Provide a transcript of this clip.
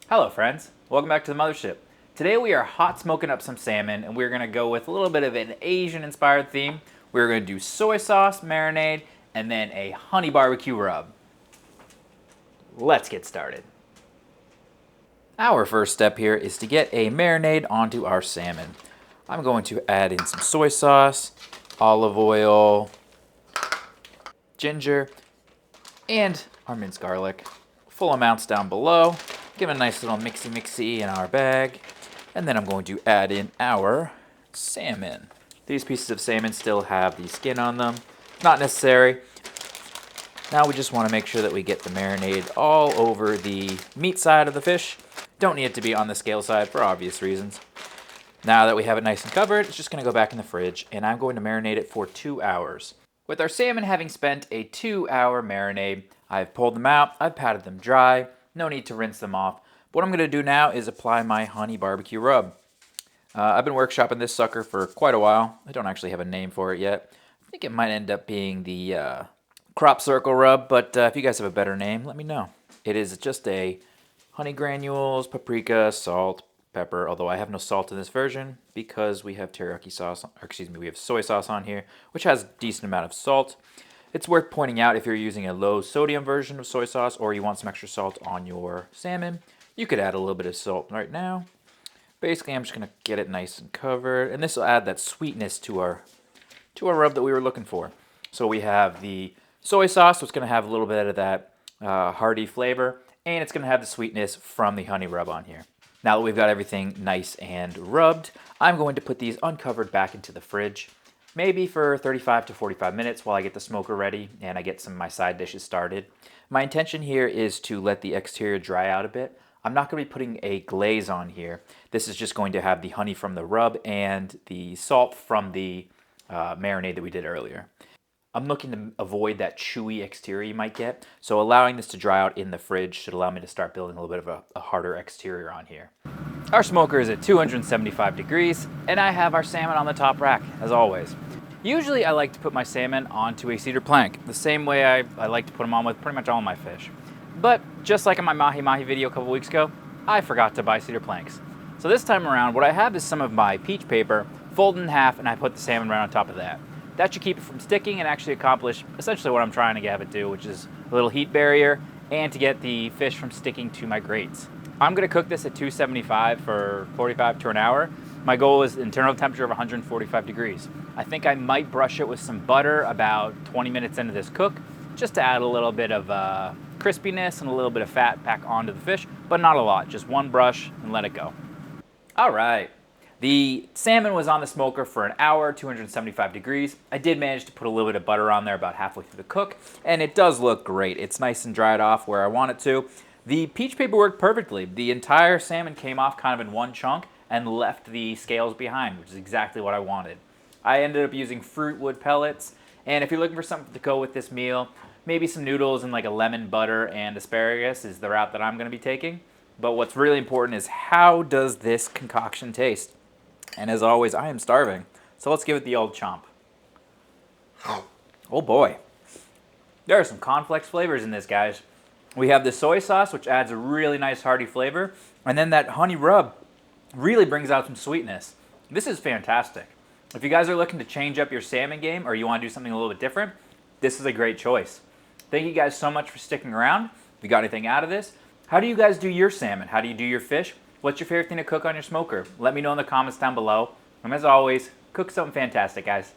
Hello friends, welcome back to the Mothership. Today we are hot smoking up some salmon and we're going to go with a little bit of an Asian inspired theme. We're going to do soy sauce, marinade, and then a honey barbecue rub. Let's get started. Our first step here is to get a marinade onto our salmon. I'm going to add in some soy sauce, olive oil, ginger, and our minced garlic. Full amounts down below. Give it a nice little mixy in our bag. And then I'm going to add in our salmon. These pieces of salmon still have the skin on them. Not necessary. Now we just want to make sure that we get the marinade all over the meat side of the fish. Don't need it to be on the scale side for obvious reasons. Now that we have it nice and covered, it's just going to go back in the fridge, and I'm going to marinate it for 2 hours. With our salmon having spent a 2-hour marinade, I've pulled them out, I've patted them dry, no need to rinse them off. What I'm going to do now is apply my honey barbecue rub. I've been workshopping this sucker for quite a while. I don't actually have a name for it yet. I think it might end up being the crop circle rub, but if you guys have a better name, let me know. It is just a honey granules, paprika, salt, pepper, although I have no salt in this version because we have teriyaki sauce, or excuse me, we have soy sauce on here, which has a decent amount of salt. It's worth pointing out if you're using a low sodium version of soy sauce or you want some extra salt on your salmon, you could add a little bit of salt right now. Basically, I'm just going to get it nice and covered, and this will add that sweetness to our rub that we were looking for. So we have the soy sauce, so it's going to have a little bit of that hearty flavor, and it's going to have the sweetness from the honey rub on here. Now that we've got everything nice and rubbed, I'm going to put these uncovered back into the fridge, maybe for 35 to 45 minutes while I get the smoker ready and I get some of my side dishes started. My intention here is to let the exterior dry out a bit. I'm not going to be putting a glaze on here. This is just going to have the honey from the rub and the salt from the marinade that we did earlier. I'm looking to avoid that chewy exterior you might get, so allowing this to dry out in the fridge should allow me to start building a little bit of a harder exterior on here. Our smoker is at 275 degrees, and I have our salmon on the top rack, as always. Usually I like to put my salmon onto a cedar plank, the same way I like to put them on with pretty much all my fish. But just like in my mahi-mahi video a couple weeks ago, I forgot to buy cedar planks. So this time around, what I have is some of my peach paper folded in half, and I put the salmon right on top of that. That should keep it from sticking and actually accomplish essentially what I'm trying to have it do, which is a little heat barrier and to get the fish from sticking to my grates. I'm going to cook this at 275 for 45 to an hour. My goal is internal temperature of 145 degrees. I think I might brush it with some butter about 20 minutes into this cook, just to add a little bit of crispiness and a little bit of fat back onto the fish, but not a lot, just one brush and let it go. All right. The salmon was on the smoker for an hour, 275 degrees. I did manage to put a little bit of butter on there about halfway through the cook, and it does look great. It's nice and dried off where I want it to. The peach paper worked perfectly. The entire salmon came off kind of in one chunk and left the scales behind, which is exactly what I wanted. I ended up using Fruitwood pellets, and if you're looking for something to go with this meal, maybe some noodles and like a lemon butter and asparagus is the route that I'm going to be taking. But what's really important is how does this concoction taste? And as always, I am starving, so let's give it the old chomp. Oh boy. There are some complex flavors in this, guys. We have the soy sauce, which adds a really nice hearty flavor, and then that honey rub really brings out some sweetness. This is fantastic. If you guys are looking to change up your salmon game or you want to do something a little bit different, this is a great choice. Thank you guys so much for sticking around. If you got anything out of this, how do you guys do your salmon? How do you do your fish? What's your favorite thing to cook on your smoker? Let me know in the comments down below. And as always, cook something fantastic, guys.